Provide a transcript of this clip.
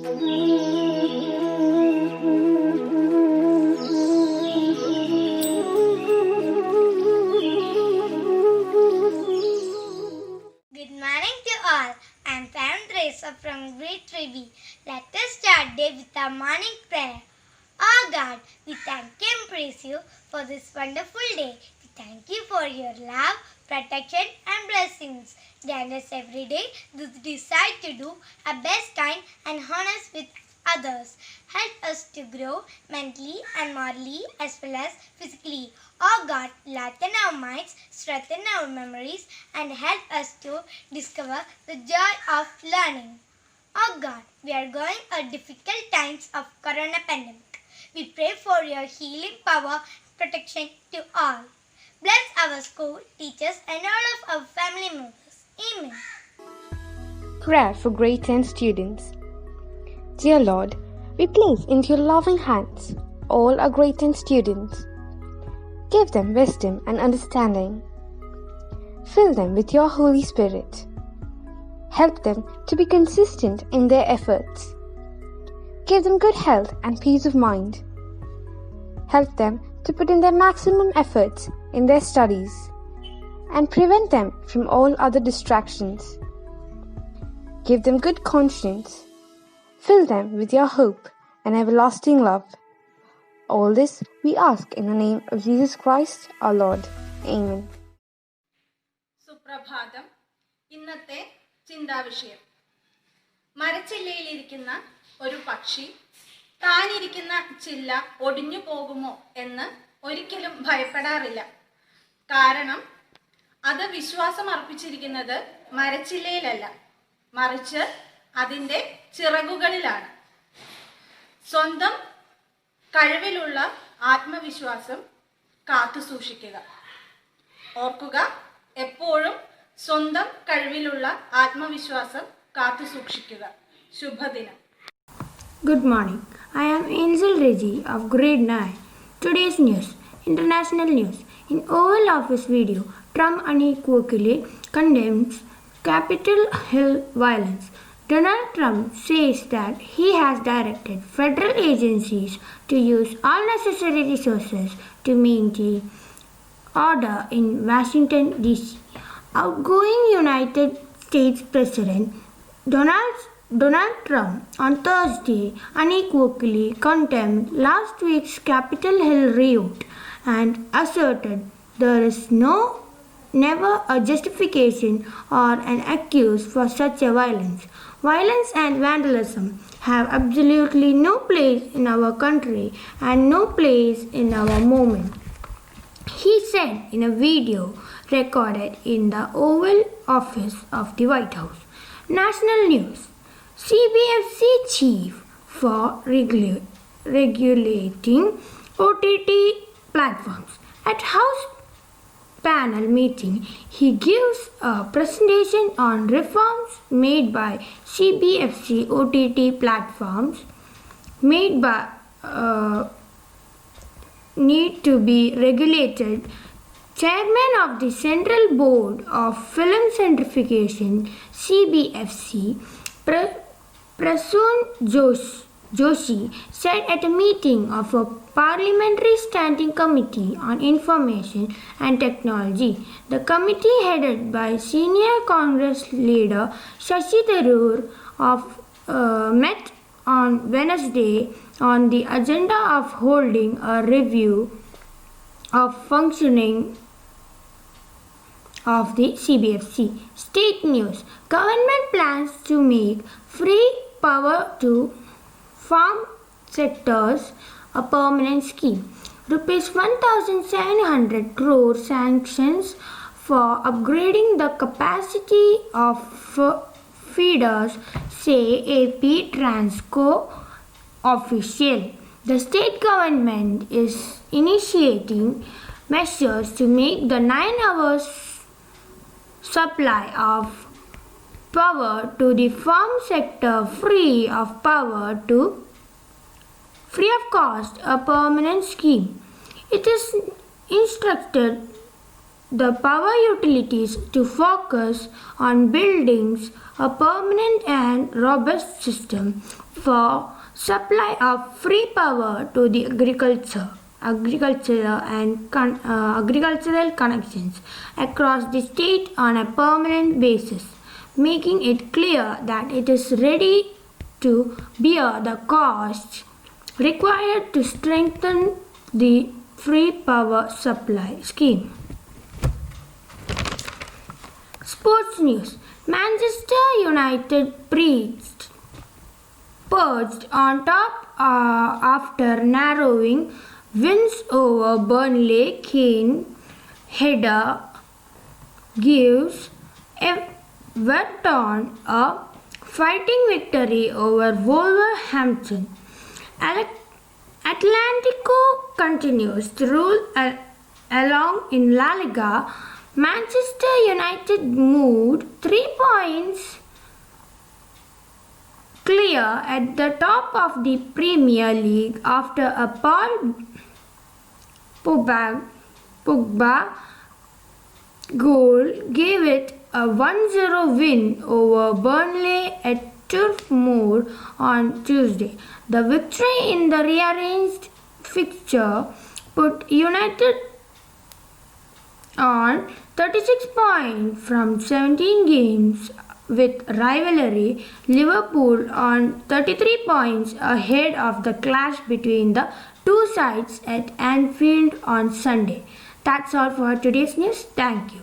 Good morning to all. I am Parent Teresa from grade 3B. Let us start day with our morning prayer. Oh God, we thank you and praise you for this wonderful day. We thank you for your love, protection and blessings. Grant us every day to decide to do our best, kind and honest with others. Help us to grow mentally and morally as well as physically. Oh God, lighten our minds, strengthen our memories and help us to discover the joy of learning. Oh God, we are going a difficult times of corona pandemic. We pray for your healing power and protection to all. Bless our school, teachers and all of our family members. Amen. Prayer for grade 10 students. Dear Lord, we place into your loving hands all our grade 10 students. Give them wisdom and understanding. Fill them with your Holy Spirit. Help them to be consistent in their efforts. Give them good health and peace of mind. Help them to put in their maximum efforts in their studies and prevent them from all other distractions. Give them good conscience. Fill them with your hope and everlasting love. All this we ask in the name of Jesus Christ our Lord. Amen. സുപ്രഭാതം. ഇന്നത്തെ ചിന്താവിഷയം: മരച്ചില്ലയിലിരിക്കുന്ന ഒരു പക്ഷി താനിരിക്കുന്ന ചില്ല ഒടിഞ്ഞു പോകുമോ എന്ന് ഒരിക്കലും ഭയപ്പെടാറില്ല. കാരണം അത് വിശ്വാസം അർപ്പിച്ചിരിക്കുന്നത് മരച്ചില്ലയിലല്ല, മറിച്ച് അതിൻ്റെ ചിറകുകളിലാണ്. സ്വന്തം കഴിവിലുള്ള ആത്മവിശ്വാസം കാത്തുസൂക്ഷിക്കുക. ഓർക്കുക, എപ്പോഴും സ്വന്തം കഴിവിലുള്ള ആത്മവിശ്വാസം കാത്തുസൂക്ഷിക്കുക. ശുഭദിനം. Good morning. I am Angel Reggie of grade 9. Today's news. International news. In Oval Office video, Trump unequivocally condemns Capitol Hill violence. Donald Trump says that he has directed federal agencies to use all necessary resources to maintain order in Washington, D.C. Outgoing United States President Donald Trump on Thursday unequivocally condemned last week's Capitol Hill riot and asserted there is never a justification or an excuse for such a violence. Violence and vandalism have absolutely no place in our country and no place in our movement, he said in a video recorded in the Oval Office of the White House. National news. CBFC chief for regulating OTT platforms. At House panel meeting, he gives a presentation on reforms made by CBFC OTT platforms need to be regulated. Chairman of the Central Board of Film Certification, CBFC, Prasoon Joshi, said at a meeting of a Parliamentary Standing Committee on Information and Technology. The committee, headed by senior Congress leader Shashi Tharoor, met on Wednesday on the agenda of holding a review of functioning of the CBFC. State news. Government plans to make free power to farm sectors a permanent scheme. Rupees 1,700 crore sanctions for upgrading the capacity of feeders, say AP Transco official. The state government is initiating measures to make the 9 hours supply of power to the farm sector free of cost, a permanent scheme. It is instructed the power utilities to focus on building a permanent and robust system for supply of free power to the agricultural connections across the state on a permanent basis, making it clear that it is ready to bear the costs required to strengthen the free power supply scheme. Sports news. Manchester United perched on top after narrowing wins over Burnley. Kane header gives Everton a fighting victory over Wolverhampton. Atlantico continues to rule along in La Liga. Manchester United moved 3 points clear at the top of the Premier League after a Paul Pogba goal gave it a 1-0 win over Burnley at Turf Moor on Tuesday. The victory in the rearranged fixture put United on 36 points from 17 games, with rivalry Liverpool on 33 points ahead of the clash between the two sides at Anfield on Sunday. That's all for today's news. Thank you.